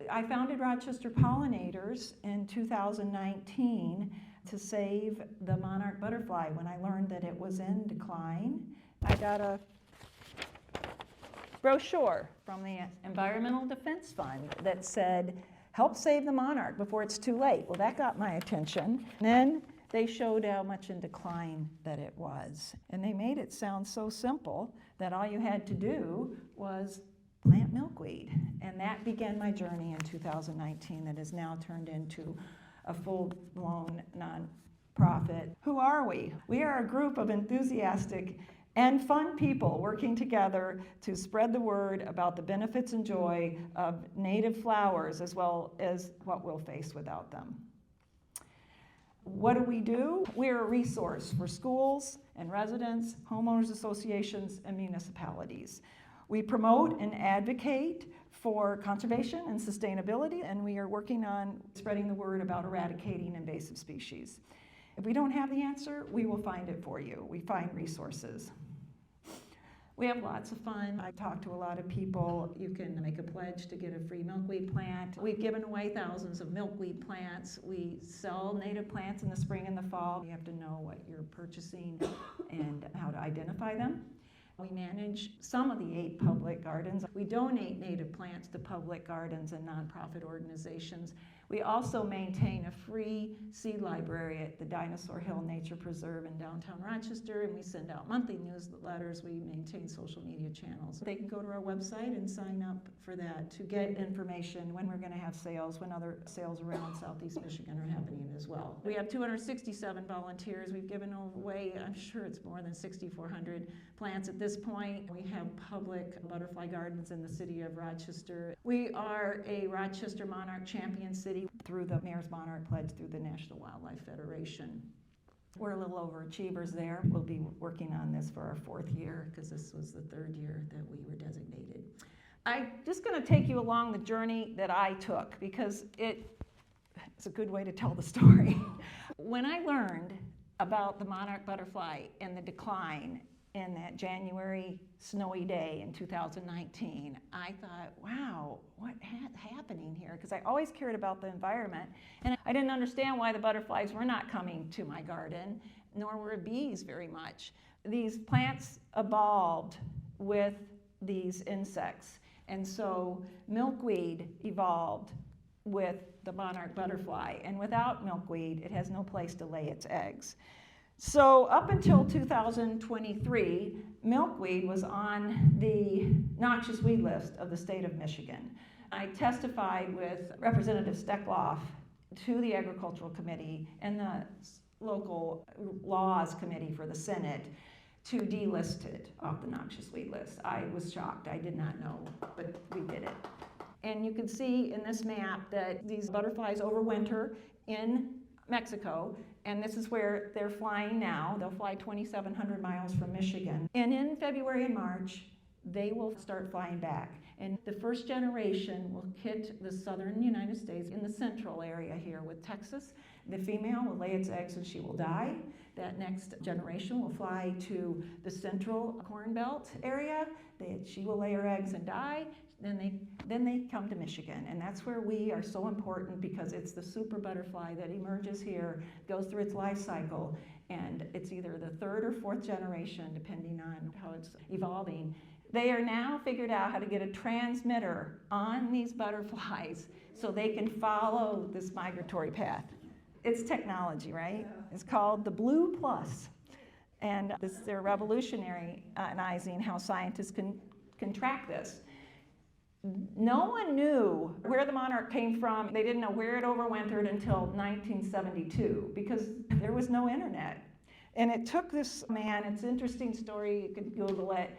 I founded Rochester Pollinators in 2019 to save the monarch butterfly when I learned that it was in decline. I got a brochure from the Environmental Defense Fund that said, help save the monarch before it's too late. Well, that got my attention. Then they showed how much in decline that it was. And they made it sound so simple that all you had to do was plant milkweed. And that began my journey in 2019 that has now turned into a full-blown nonprofit. Who are we? We are a group of enthusiastic and fun people working together to spread the word about the benefits and joy of native flowers as well as what we'll face without them. What do? We're a resource for schools and residents, homeowners associations, and municipalities. We promote and advocate for conservation and sustainability, and we are working on spreading the word about eradicating invasive species. If we don't have the answer, we will find it for you. We find resources. We have lots of fun. I talk to a lot of people. You can make a pledge to get a free milkweed plant. We've given away thousands of milkweed plants. We sell native plants in the spring and the fall. You have to know what you're purchasing and how to identify them. We manage some of the 8 public gardens. We donate native plants to public gardens and nonprofit organizations. We also maintain a free seed library at the Dinosaur Hill Nature Preserve in downtown Rochester, and we send out monthly newsletters. We maintain social media channels. They can go to our website and sign up for that to get information when we're going to have sales, when other sales around Southeast Michigan are happening as well. We have 267 volunteers. We've given away, I'm sure it's more than 6,400 plants at this point. We have public butterfly gardens in the city of Rochester. We are a Rochester Monarch champion city through the Mayor's Monarch Pledge through the National Wildlife Federation. We're a little overachievers there. We'll be working on this for our 4th year because this was the 3rd year that we were designated. I'm just going to take you along the journey that I took because it's a good way to tell the story. When I learned about the monarch butterfly and the decline in that January snowy day in 2019, I thought, wow, what's happening here? Because I always cared about the environment, and I didn't understand why the butterflies were not coming to my garden, nor were bees very much. These plants evolved with these insects, and so milkweed evolved with the monarch butterfly, and without milkweed, it has no place to lay its eggs. So up until 2023, milkweed was on the noxious weed list of the state of Michigan. I testified with Representative Steckloff to the Agricultural Committee and the local laws committee for the Senate to delist it off the noxious weed list. I was shocked. I did not know, but we did it. And you can see in this map that these butterflies overwinter in Mexico, and this is where they're flying now. They'll fly 2,700 miles from Michigan. And in February and March, they will start flying back. And the first generation will hit the southern United States in the central area here with Texas. The female will lay its eggs and she will die. That next generation will fly to the central Corn Belt area. She will lay her eggs and die. Then they come to Michigan, and that's where we are so important because it's the super butterfly that emerges here, goes through its life cycle, and it's either the 3rd or 4th generation, depending on how it's evolving. They are now figured out how to get a transmitter on these butterflies so they can follow this migratory path. It's technology, right? Yeah. It's called the Blue Plus, and they're revolutionizing how scientists can track this. No one knew where the monarch came from. They didn't know where it overwintered until 1972 because there was no internet. And it took this man, it's an interesting story, you could Google it,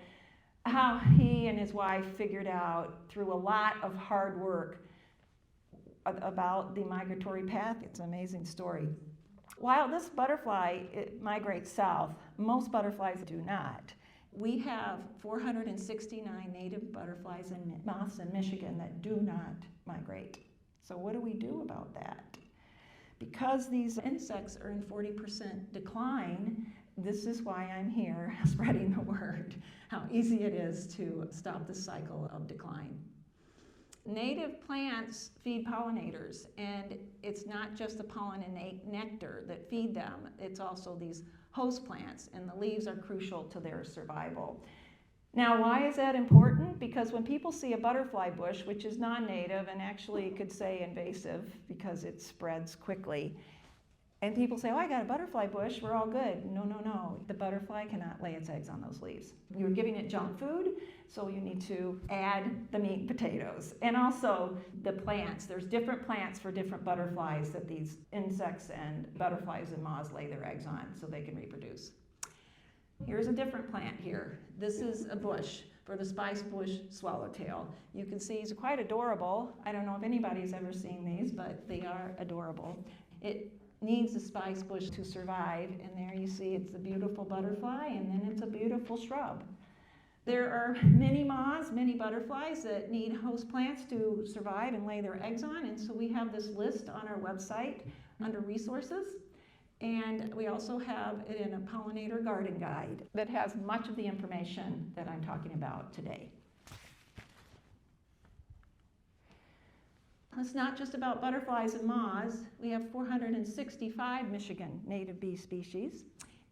how he and his wife figured out through a lot of hard work about the migratory path. It's an amazing story. While this butterfly migrates south, most butterflies do not. We have 469 native butterflies and moths in Michigan that do not migrate. So what do we do about that? Because these insects are in 40% decline, this is why I'm here spreading the word, how easy it is to stop the cycle of decline. Native plants feed pollinators, and it's not just the pollen and nectar that feed them, it's also these host plants, and the leaves are crucial to their survival. Now, why is that important? Because when people see a butterfly bush, which is non-native and actually could say invasive because it spreads quickly, and people say, oh, I got a butterfly bush, we're all good. No, no, no. The butterfly cannot lay its eggs on those leaves. You're giving it junk food, so you need to add the meat and potatoes. And also the plants. There's different plants for different butterflies that these insects and butterflies and moths lay their eggs on so they can reproduce. Here's a different plant here. This is a bush for the spice bush swallowtail. You can see he's quite adorable. I don't know if anybody's ever seen these, but they are adorable. It needs a spice bush to survive, and there you see it's a beautiful butterfly, and then it's a beautiful shrub. There are many moths, many butterflies that need host plants to survive and lay their eggs on, and so we have this list on our website under resources, and we also have it in a pollinator garden guide that has much of the information that I'm talking about today. It's not just about butterflies and moths. We have 465 Michigan native bee species,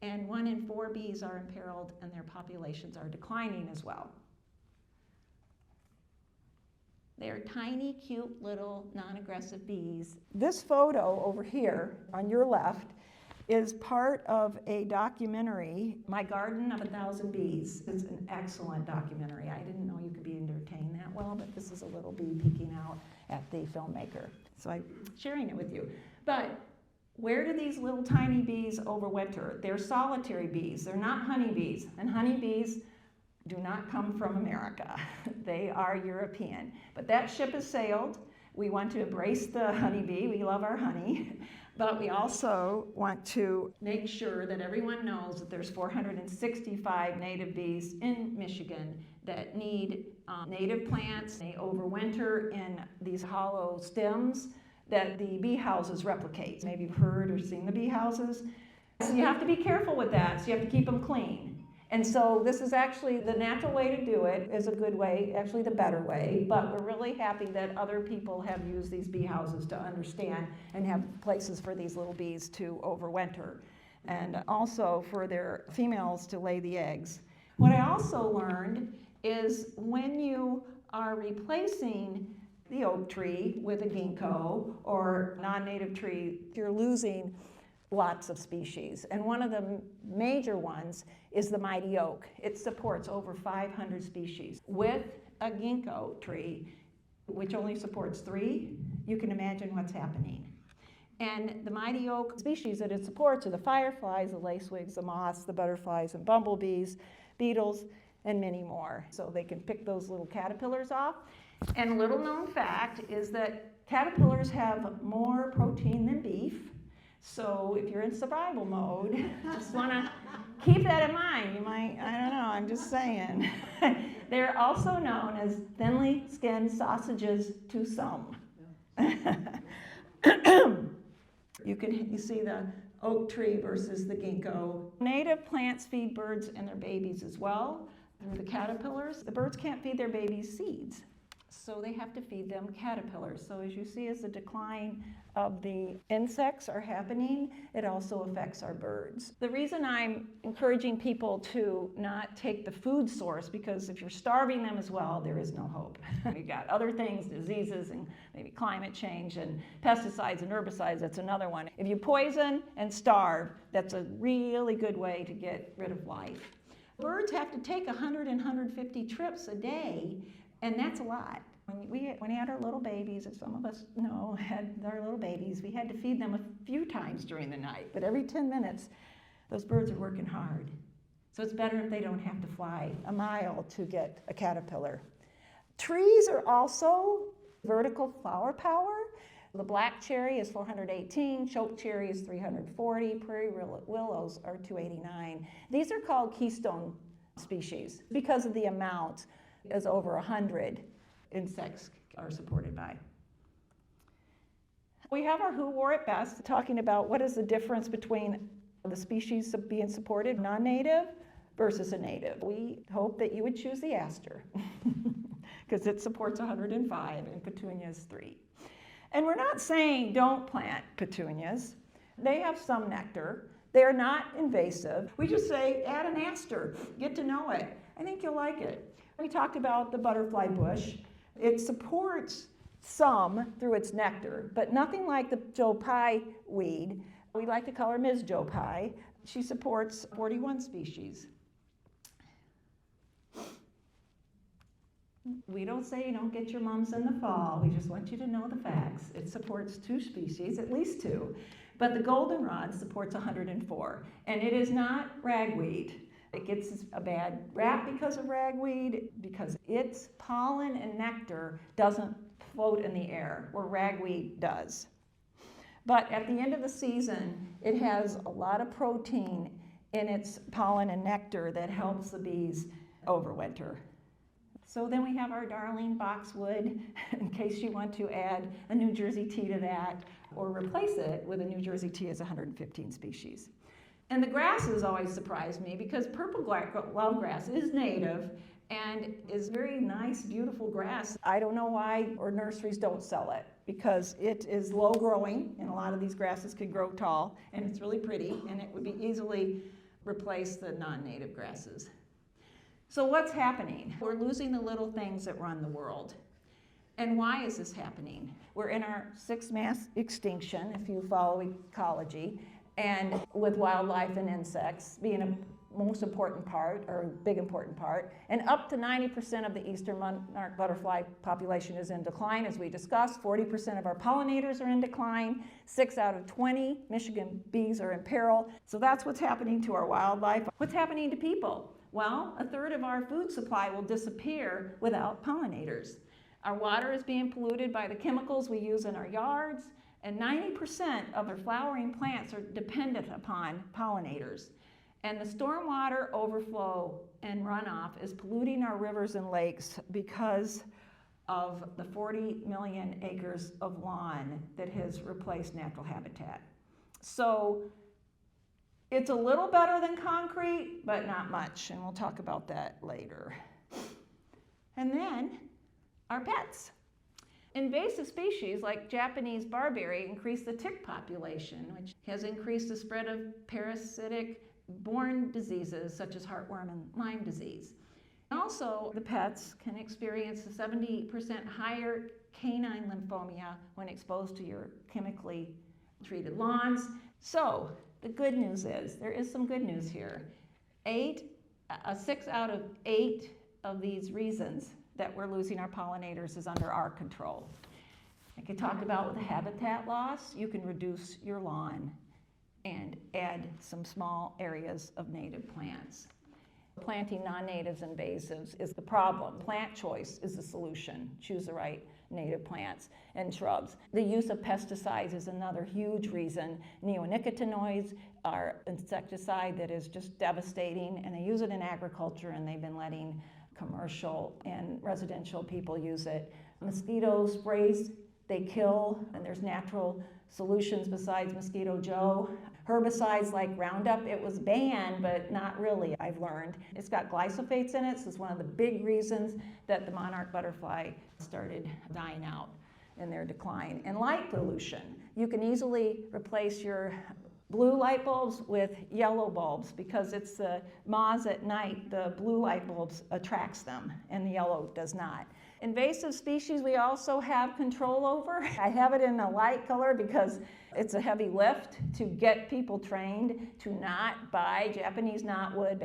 and 1 in 4 bees are imperiled and their populations are declining as well. They're tiny, cute, little, non-aggressive bees. This photo over here on your left is part of a documentary, My Garden of 1,000 Bees. It's an excellent documentary. I didn't know you could be entertained that well, but this is a little bee peeking out at the filmmaker. So I'm sharing it with you. But where do these little tiny bees overwinter? They're solitary bees. They're not honeybees. And honeybees do not come from America. They are European. But that ship has sailed. We want to embrace the honeybee. We love our honey. But we also want to make sure that everyone knows that there's 465 native bees in Michigan that need native plants. They overwinter in these hollow stems that the bee houses replicate. Maybe you've heard or seen the bee houses. So you have to be careful with that, so you have to keep them clean. And so this is actually the natural way to do it, is a good way, actually the better way, but we're really happy that other people have used these bee houses to understand and have places for these little bees to overwinter, and also for their females to lay the eggs. What I also learned is when you are replacing the oak tree with a ginkgo or non-native tree, you're losing lots of species. And one of the major ones is the mighty oak. It supports over 500 species. With a ginkgo tree, which only supports 3, you can imagine what's happening. And the mighty oak species that it supports are the fireflies, the lacewings, the moths, the butterflies and bumblebees, beetles, and many more. So they can pick those little caterpillars off. And a little known fact is that caterpillars have more protein than beef. So if you're in survival mode, just want to keep that in mind. You might, I don't know, I'm just saying. They're also known as thinly skinned sausages to some. You see the oak tree versus the ginkgo. Native plants feed birds and their babies as well through the caterpillars. The birds can't feed their babies seeds, so they have to feed them caterpillars. So as you see, as the decline of the insects are happening, it also affects our birds. The reason I'm encouraging people to not take the food source, because if you're starving them as well, there is no hope. We've got other things, diseases and maybe climate change and pesticides and herbicides, that's another one. If you poison and starve, that's a really good way to get rid of life. Birds have to take 100 and 150 trips a day, and that's a lot. When we had our little babies, as some of us know, had our little babies, we had to feed them a few times during the night, but every 10 minutes, those birds are working hard. So it's better if they don't have to fly a mile to get a caterpillar. Trees are also vertical flower power. The black cherry is 418, choke cherry is 340, prairie willows are 289. These are called keystone species because of the amount, is over 100. Insects are supported by. We have our Who Wore It Best, talking about what is the difference between the species being supported, non-native versus a native. We hope that you would choose the aster because it supports 105 and petunias 3. And we're not saying don't plant petunias. They have some nectar. They're not invasive. We just say add an aster, get to know it. I think you'll like it. We talked about the butterfly bush. It supports some through its nectar, but nothing like the Joe Pye weed. We like to call her Ms. Joe Pye. She supports 41 species. We don't say you don't get your mums in the fall. We just want you to know the facts. It supports 2 species, at least 2. But the goldenrod supports 104. And it is not ragweed. It gets a bad rap because of ragweed, because its pollen and nectar doesn't float in the air, where ragweed does. But at the end of the season, it has a lot of protein in its pollen and nectar that helps the bees overwinter. So then we have our darling boxwood, in case you want to add a New Jersey tea to that, or replace it with a New Jersey tea as 115 species. And the grasses always surprise me, because purple wildgrass is native and is very nice, beautiful grass. I don't know why or nurseries don't sell it, because it is low growing, and a lot of these grasses could grow tall, and it's really pretty, and it would be easily replace the non-native grasses. So what's happening? We're losing the little things that run the world. And why is this happening? We're in our 6th mass extinction, if you follow ecology, and with wildlife and insects being a most important part, or a big important part, and up to 90% of the eastern monarch butterfly population is in decline, as we discussed. 40% of our pollinators are in decline. 6 out of 20 Michigan bees are in peril. So that's what's happening to our wildlife. What's happening to people? Well, 1/3 of our food supply will disappear without pollinators. Our water is being polluted by the chemicals we use in our yards, and 90% of our flowering plants are dependent upon pollinators. And the stormwater overflow and runoff is polluting our rivers and lakes because of the 40 million acres of lawn that has replaced natural habitat. So it's a little better than concrete, but not much, and we'll talk about that later. And then our pets. Invasive species like Japanese barberry increase the tick population, which has increased the spread of parasitic-borne diseases such as heartworm and Lyme disease. Also, the pets can experience a 70% higher canine lymphoma when exposed to your chemically treated lawns. So the good news is, there is some good news here. 6 out of 8 of these reasons that we're losing our pollinators is under our control. I could talk about with the habitat loss, you can reduce your lawn and add some small areas of native plants. Planting non-natives and invasives is the problem. Plant choice is the solution. Choose the right native plants and shrubs. The use of pesticides is another huge reason. Neonicotinoids are insecticide that is just devastating, and they use it in agriculture, and they've been letting commercial and residential people use it. Mosquito sprays, they kill, and there's natural solutions besides Mosquito Joe. Herbicides like Roundup, it was banned, but not really, I've learned. It's got glyphosates in it, so it's one of the big reasons that the monarch butterfly started dying out in their decline. And light pollution. You can easily replace your blue light bulbs with yellow bulbs, because it's the moths at night, the blue light bulbs attracts them, and the yellow does not. Invasive species we also have control over. I have it in a light color because it's a heavy lift to get people trained to not buy Japanese knotwood,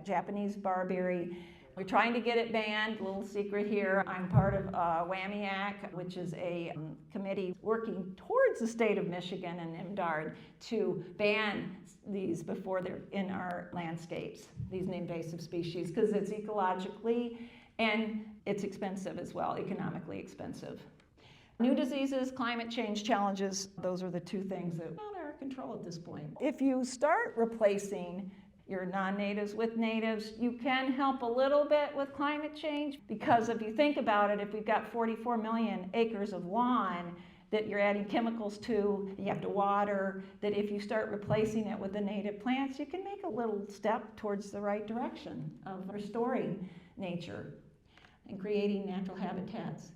Japanese barberry. We're trying to get it banned. Little secret here, I'm part of WAMIAC, which is a committee working towards the state of Michigan and MDARD to ban these before they're in our landscapes, these invasive species, because it's ecologically and it's expensive as well, economically expensive. New diseases, climate change challenges, those are the 2 things that are out of our control at this point. If you start replacing your non-natives with natives, you can help a little bit with climate change, because if you think about it, if we've got 44 million acres of lawn that you're adding chemicals to, you have to water, that if you start replacing it with the native plants, you can make a little step towards the right direction of restoring nature. and creating natural habitats.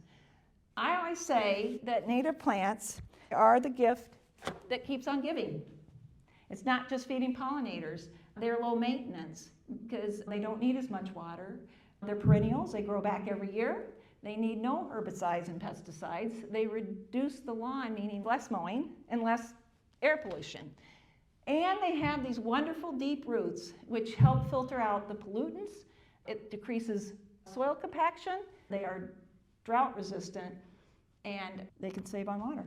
I always say that native plants are the gift that keeps on giving. It's not just feeding pollinators. They're low maintenance because they don't need as much water. They're perennials, they grow back every year. They need no herbicides and pesticides. They reduce the lawn, meaning less mowing and less air pollution. And they have these wonderful deep roots which help filter out the pollutants. It decreases soil compaction. They are drought resistant and they can save on water.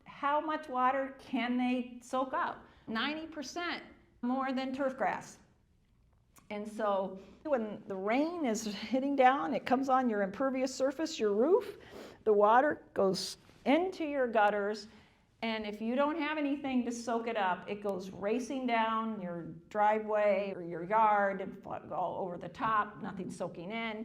How much water can they soak up? 90% more than turf grass. And so when the rain is hitting down, it comes on your impervious surface, your roof, the water goes into your gutters, and if you don't have anything to soak it up, it goes racing down your driveway or your yard, all over the top, nothing soaking in,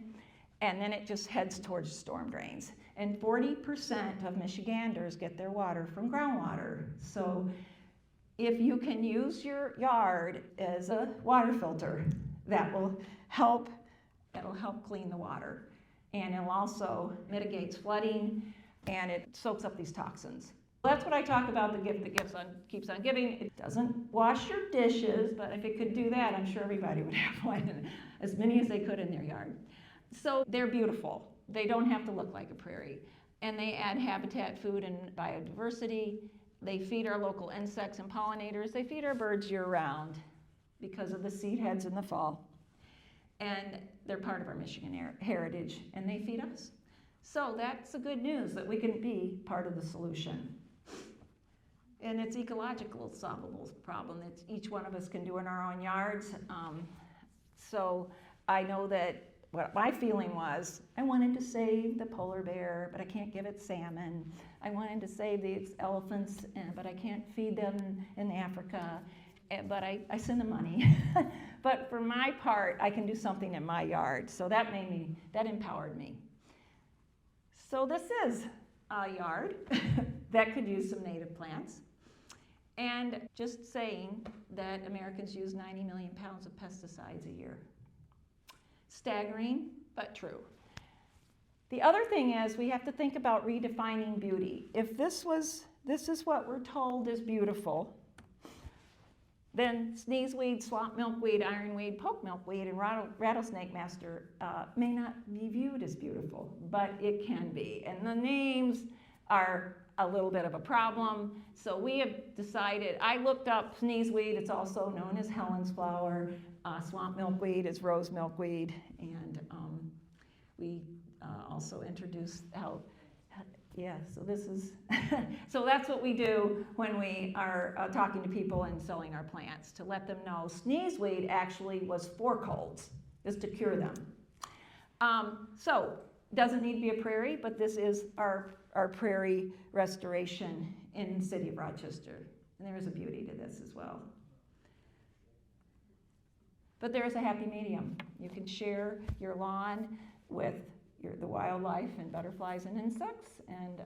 and then it just heads towards storm drains. And 40% of Michiganders get their water from groundwater. So if you can use your yard as a water filter, that will help, it'll help clean the water. And it'll also mitigates flooding, and it soaks up these toxins. That's what I talk about, the gift that keeps on giving. It doesn't wash your dishes, but if it could do that, I'm sure everybody would have one, as many as they could in their yard. So they're beautiful. They don't have to look like a prairie. And they add habitat, food, and biodiversity. They feed our local insects and pollinators. They feed our birds year-round because of the seed heads in the fall. And they're part of our Michigan heritage, and they feed us. So that's the good news, that we can be part of the solution. And it's ecological solvable problem that each one of us can do in our own yards. So I know that what my feeling was, I wanted to save the polar bear, but I can't give it salmon. I wanted to save these elephants, but I can't feed them in Africa, but I send them money. But for my part, I can do something in my yard. So that empowered me. So this is a yard that could use some native plants. And just saying that Americans use 90 million pounds of pesticides a year. Staggering, but true. The other thing is we have to think about redefining beauty. If this is what we're told is beautiful, then sneezeweed, swamp milkweed, ironweed, poke milkweed, and rattlesnake master may not be viewed as beautiful, but it can be. And the names are a little bit of a problem. So we have decided, I looked up sneezeweed, it's also known as Helen's flower. Swamp milkweed is rose milkweed, and we also introduced how, yeah, so this is, so that's what we do when we are talking to people and selling our plants, to let them know sneezeweed actually was for colds, is to cure them. So, doesn't need to be a prairie, but this is our prairie restoration in the city of Rochester. And there is a beauty to this as well. But there is a happy medium. You can share your lawn with the wildlife and butterflies and insects, and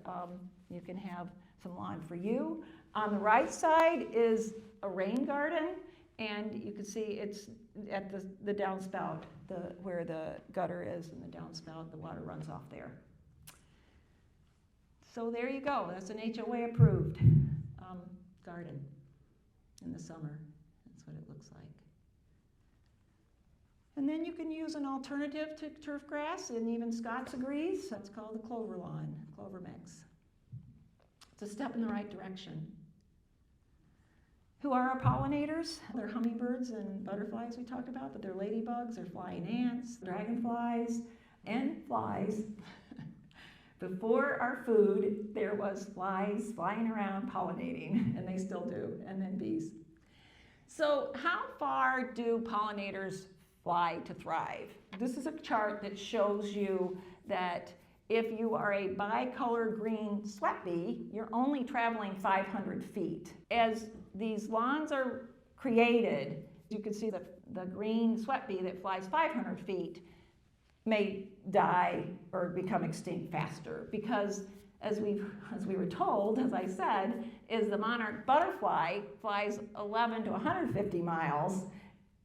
you can have some lawn for you. On the right side is a rain garden, and you can see it's at the downspout, where the gutter is and the downspout, the water runs off there. So there you go. That's an HOA approved garden in the summer. That's what it looks like. And then you can use an alternative to turf grass, and even Scott's agrees. That's called the clover lawn, clover mix. It's a step in the right direction. Who are our pollinators? They're hummingbirds and butterflies we talked about, but they're ladybugs, they're flying ants, dragonflies, and flies. Before our food, there was flies flying around pollinating, and they still do, and then bees. So how far do pollinators fly to thrive? This is a chart that shows you that if you are a bicolor green sweat bee, you're only traveling 500 feet. As these lawns are created, you can see the green sweat bee that flies 500 feet may die or become extinct faster, because as we were told, as I said, is the monarch butterfly flies 11 to 150 miles,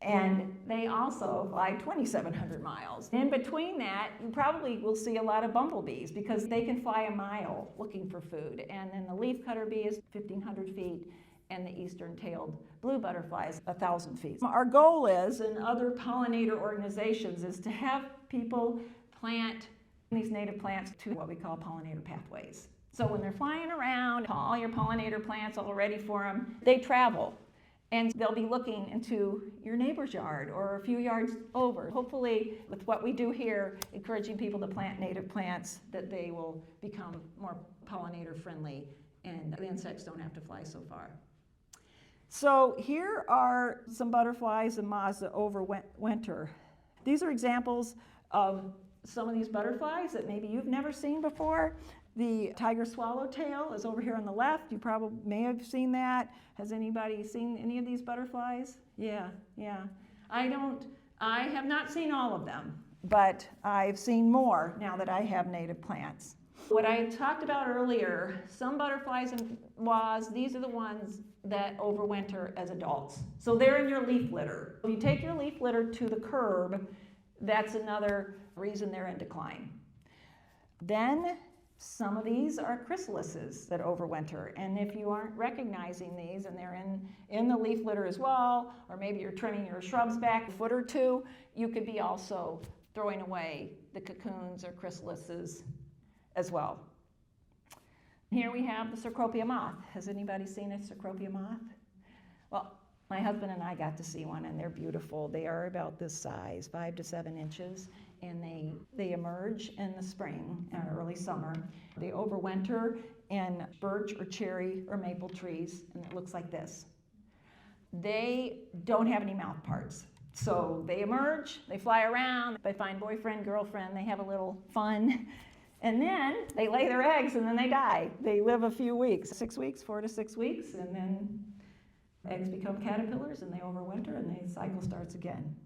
And they also fly 2,700 miles. In between that, you probably will see a lot of bumblebees because they can fly a mile looking for food. And then the leafcutter bee is 1,500 feet, and the eastern-tailed blue butterfly is 1,000 feet. Our goal is, and other pollinator organizations, is to have people plant these native plants to what we call pollinator pathways. So when they're flying around, all your pollinator plants all ready for them, they travel. And they'll be looking into your neighbor's yard or a few yards over. Hopefully, with what we do here, encouraging people to plant native plants, that they will become more pollinator friendly and the insects don't have to fly so far. So here are some butterflies and moths that overwinter. These are examples of some of these butterflies that maybe you've never seen before. The tiger swallowtail is over here on the left. You probably may have seen that. Has anybody seen any of these butterflies? Yeah. I have not seen all of them, but I've seen more now that I have native plants. What I talked about earlier, some butterflies and moths, these are the ones that overwinter as adults. So they're in your leaf litter. If you take your leaf litter to the curb, that's another reason they're in decline. Then some of these are chrysalises that overwinter, and if you aren't recognizing these and they're in the leaf litter as well, or maybe you're trimming your shrubs back a foot or two, you could be also throwing away the cocoons or chrysalises as well. Here we have the Cecropia moth. Has anybody seen a Cecropia moth? Well, my husband and I got to see one, and they're beautiful. They are about this size, 5 to 7 inches, and they emerge in the spring and early summer. They overwinter in birch or cherry or maple trees, and it looks like this. They don't have any mouth parts. So they emerge, they fly around, they find boyfriend, girlfriend, they have a little fun, and then they lay their eggs and then they die. They live a few weeks, 6 weeks, 4 to 6 weeks, and then eggs become caterpillars and they overwinter and the cycle starts again.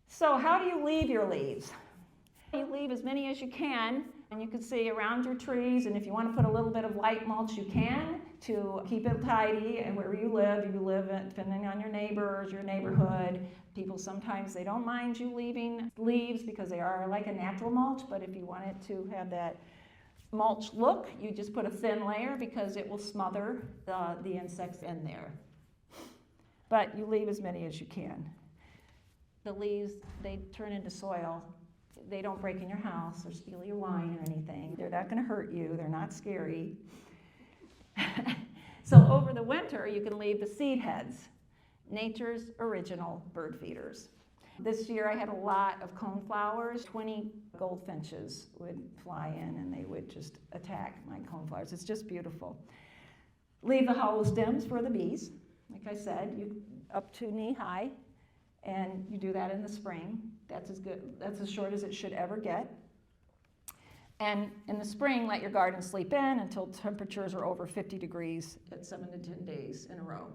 So how do you leave your leaves? You leave as many as you can, and you can see around your trees, and if you want to put a little bit of light mulch, you can, to keep it tidy. And wherever you live, depending on your neighbors, your neighborhood. People sometimes, they don't mind you leaving leaves because they are like a natural mulch, but if you want it to have that mulch look, you just put a thin layer because it will smother the insects in there. But you leave as many as you can. The leaves, they turn into soil. They don't break in your house or steal your wine or anything. They're not going to hurt you. They're not scary. So over the winter, you can leave the seed heads, nature's original bird feeders. This year I had a lot of coneflowers. 20 goldfinches would fly in and they would just attack my coneflowers. It's just beautiful. Leave the hollow stems for the bees. Like I said, up to knee high. And you do that in the spring. That's as short as it should ever get. And in the spring, let your garden sleep in until temperatures are over 50 degrees at 7 to 10 days in a row.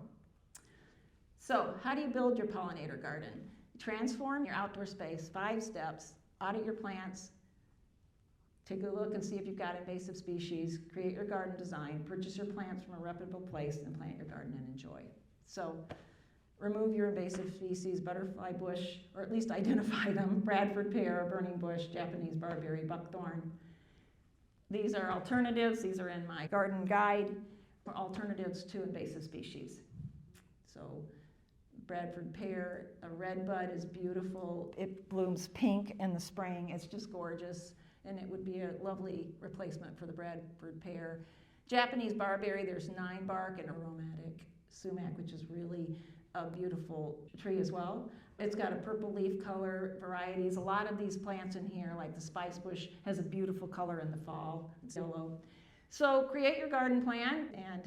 So how do you build your pollinator garden? Transform your outdoor space, 5 steps, audit your plants, take a look and see if you've got invasive species, create your garden design, purchase your plants from a reputable place, and plant your garden and enjoy. So remove your invasive species, butterfly bush, or at least identify them, Bradford pear, burning bush, Japanese barberry, buckthorn. These are alternatives. These are in my garden guide for alternatives to invasive species. So Bradford pear, a red bud is beautiful. It blooms pink in the spring. It's just gorgeous, and it would be a lovely replacement for the Bradford pear. Japanese barberry, there's 9 bark and aromatic sumac, which is really a beautiful tree as well. It's got a purple leaf color varieties. A lot of these plants in here, like the spice bush, has a beautiful color in the fall. It's yellow. So create your garden plan, and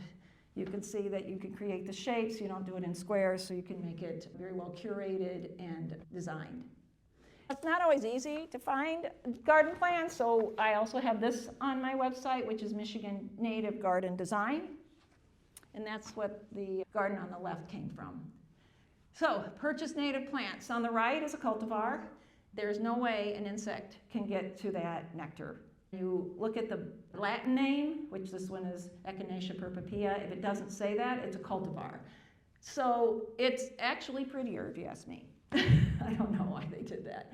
you can see that you can create the shapes. You don't do it in squares, so you can make it very well curated and designed. It's not always easy to find garden plans, so I also have this on my website, which is Michigan Native Garden Design. And that's what the garden on the left came from. So, purchase native plants. On the right is a cultivar. There's no way an insect can get to that nectar. You look at the Latin name, which this one is Echinacea purpurea. If it doesn't say that, it's a cultivar. So it's actually prettier, if you ask me. I don't know why they did that.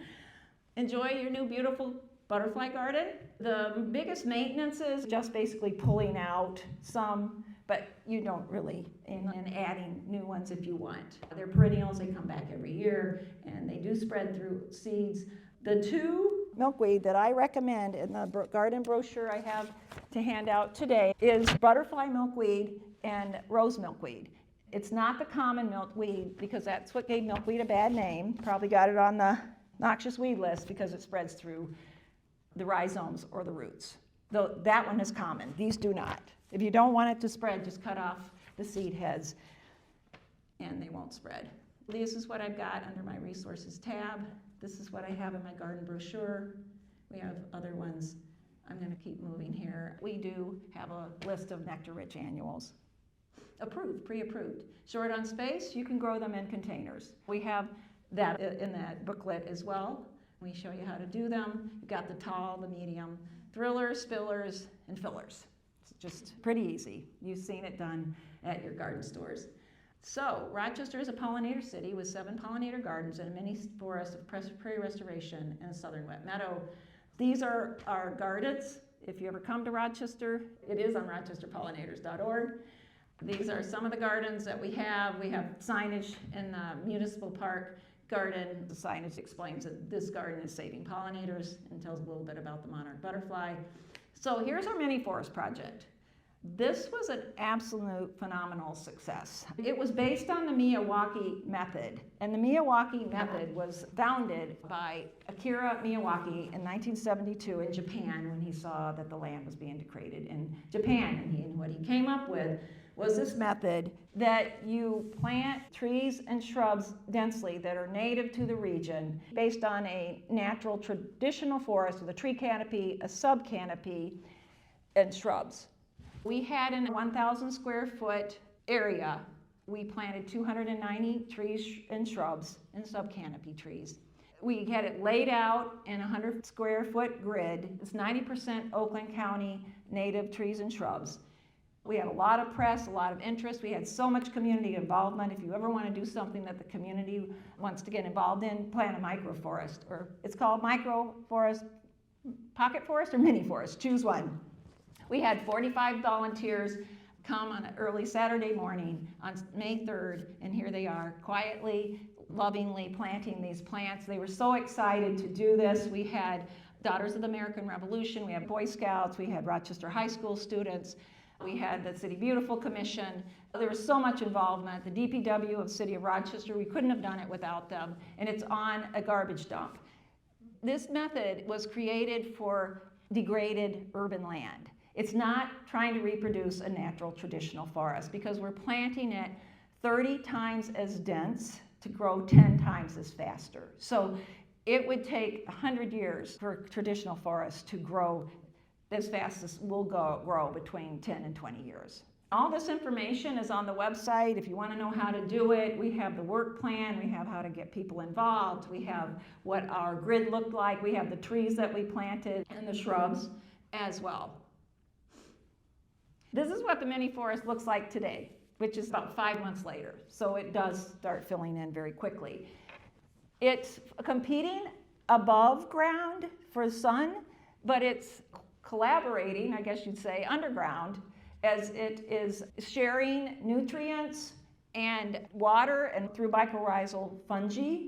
Enjoy your new beautiful butterfly garden. The biggest maintenance is just basically pulling out some, but you don't really, and adding new ones if you want. They're perennials, they come back every year, and they do spread through seeds. The two milkweed that I recommend in the garden brochure I have to hand out today is butterfly milkweed and rose milkweed. It's not the common milkweed because that's what gave milkweed a bad name. Probably got it on the noxious weed list because it spreads through the rhizomes or the roots. Though that one is common, these do not. If you don't want it to spread, just cut off the seed heads and they won't spread. This is what I've got under my resources tab. This is what I have in my garden brochure. We have other ones. I'm going to keep moving here. We do have a list of nectar-rich annuals. Approved, pre-approved. Short on space, you can grow them in containers. We have that in that booklet as well. We show you how to do them. You've got the tall, the medium, thrillers, spillers, and fillers. It's just pretty easy. You've seen it done at your garden stores. So, Rochester is a pollinator city with 7 pollinator gardens and a mini forest of prairie restoration and a southern wet meadow. These are our gardens. If you ever come to Rochester, it is on rochesterpollinators.org. These are some of the gardens that we have. We have signage in the municipal park garden. The signage explains that this garden is saving pollinators and tells a little bit about the monarch butterfly. So here's our mini forest project. This was an absolute phenomenal success. It was based on the Miyawaki method, and the Miyawaki method was founded by Akira Miyawaki in 1972 in Japan when he saw that the land was being degraded in Japan. And what he came up with was this method that you plant trees and shrubs densely that are native to the region based on a natural traditional forest with a tree canopy, a subcanopy, and shrubs. We had in a 1,000 square foot area, we planted 290 trees and shrubs and subcanopy trees. We had it laid out in a 100 square foot grid. It's 90% Oakland County native trees and shrubs. We had a lot of press, a lot of interest. We had so much community involvement. If you ever want to do something that the community wants to get involved in, plant a microforest, or it's called microforest, pocket forest, or mini forest. Choose one. We had 45 volunteers come on an early Saturday morning on May 3rd, and here they are, quietly, lovingly planting these plants. They were so excited to do this. We had Daughters of the American Revolution, we had Boy Scouts, we had Rochester High School students, we had the City Beautiful Commission. There was so much involvement. The DPW of the City of Rochester, we couldn't have done it without them, and it's on a garbage dump. This method was created for degraded urban land. It's not trying to reproduce a natural traditional forest because we're planting it 30 times as dense to grow 10 times as faster. So it would take 100 years for traditional forests to grow as fast as we'll grow between 10 and 20 years. All this information is on the website. If you want to know how to do it, we have the work plan, we have how to get people involved, we have what our grid looked like, we have the trees that we planted and the shrubs as well. This is what the mini forest looks like today, which is about 5 months later. So it does start filling in very quickly. It's competing above ground for sun, but it's collaborating, I guess you'd say, underground, as it is sharing nutrients and water and through mycorrhizal fungi.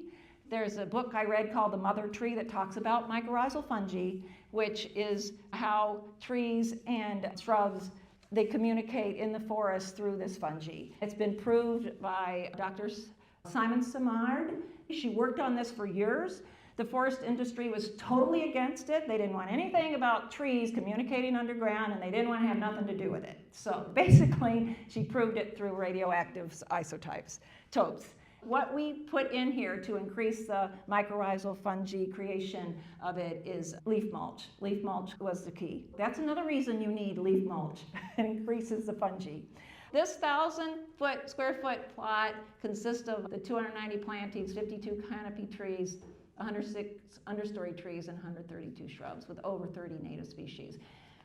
There's a book I read called The Mother Tree that talks about mycorrhizal fungi, which is how trees and shrubs, they communicate in the forest through this fungi. It's been proved by Dr. Simon Simard. She worked on this for years. The forest industry was totally against it. They didn't want anything about trees communicating underground, and they didn't want to have nothing to do with it. So basically, she proved it through radioactive isotopes. What we put in here to increase the mycorrhizal fungi creation of it is leaf mulch. Leaf mulch was the key. That's another reason you need leaf mulch. It increases the fungi. This 1,000 square foot plot consists of the 290 plantings, 52 canopy trees, 106 understory trees, and 132 shrubs with over 30 native species.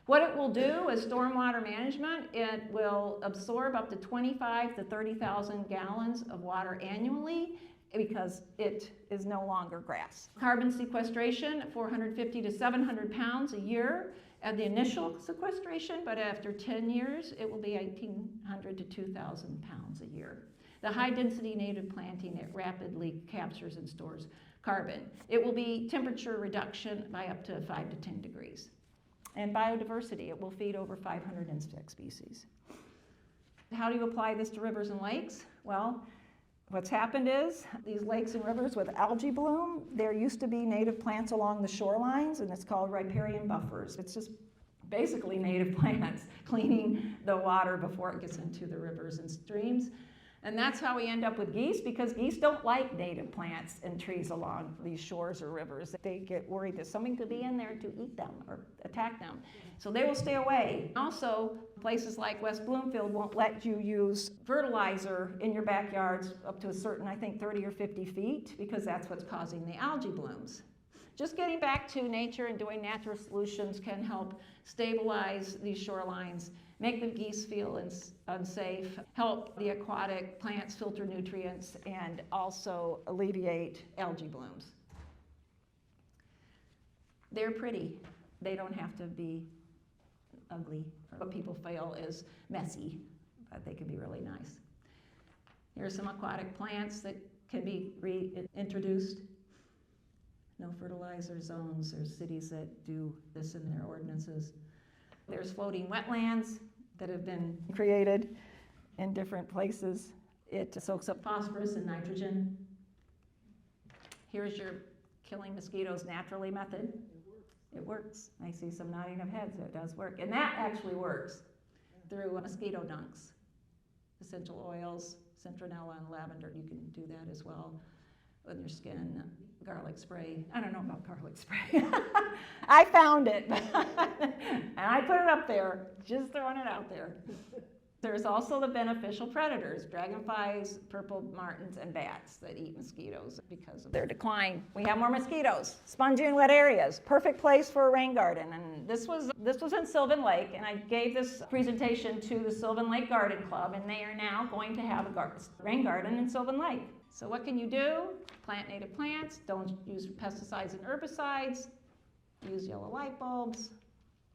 What it will do is stormwater management. It will absorb up to 25 to 30,000 gallons of water annually because it is no longer grass. Carbon sequestration, 450 to 700 pounds a year at the initial sequestration, but after 10 years, it will be 1,800 to 2,000 pounds a year. The high-density native planting, it rapidly captures and stores carbon. It will be temperature reduction by up to 5 to 10 degrees. And biodiversity, it will feed over 500 insect species. How do you apply this to rivers and lakes? Well, what's happened is these lakes and rivers with algae bloom, there used to be native plants along the shorelines, and it's called riparian buffers. It's just basically native plants cleaning the water before it gets into the rivers and streams. And that's how we end up with geese, because geese don't like native plants and trees along these shores or rivers. They get worried that something could be in there to eat them or attack them. So they will stay away. Also, places like West Bloomfield won't let you use fertilizer in your backyards up to a certain, I think, 30 or 50 feet, because that's what's causing the algae blooms. Just getting back to nature and doing natural solutions can help stabilize these shorelines, make the geese feel unsafe, help the aquatic plants filter nutrients, and also alleviate algae blooms. They're pretty. They don't have to be ugly. What people feel is messy, but they can be really nice. Here's some aquatic plants that can be reintroduced. No fertilizer zones. There's cities that do this in their ordinances. There's floating wetlands that have been created in different places. It soaks up phosphorus and nitrogen. Here's your killing mosquitoes naturally method. It works. I see some nodding of heads. It does work. And that actually works through mosquito dunks. Essential oils, citronella and lavender, you can do that as well on your skin. Garlic spray. I don't know about garlic spray. I found it, and I put it up there, just throwing it out there. There's also the beneficial predators, dragonflies, purple martins, and bats that eat mosquitoes because of their decline. We have more mosquitoes. Spongy and wet areas, perfect place for a rain garden. And this was in Sylvan Lake, and I gave this presentation to the Sylvan Lake Garden Club, and they are now going to have a rain garden in Sylvan Lake. So what can you do? Plant native plants, don't use pesticides and herbicides, use yellow light bulbs,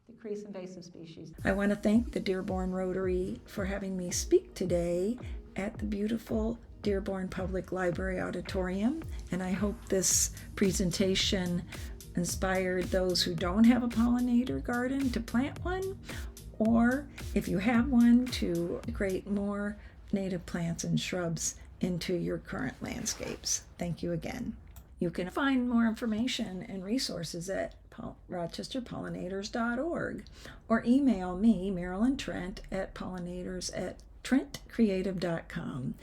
decrease invasive species. I want to thank the Dearborn Rotary for having me speak today at the beautiful Dearborn Public Library Auditorium, and I hope this presentation inspired those who don't have a pollinator garden to plant one, or if you have one, to create more native plants and shrubs into your current landscapes. Thank you again. You can find more information and resources at rochesterpollinators.org or email me, Marilyn Trent, at pollinators@trentcreative.com.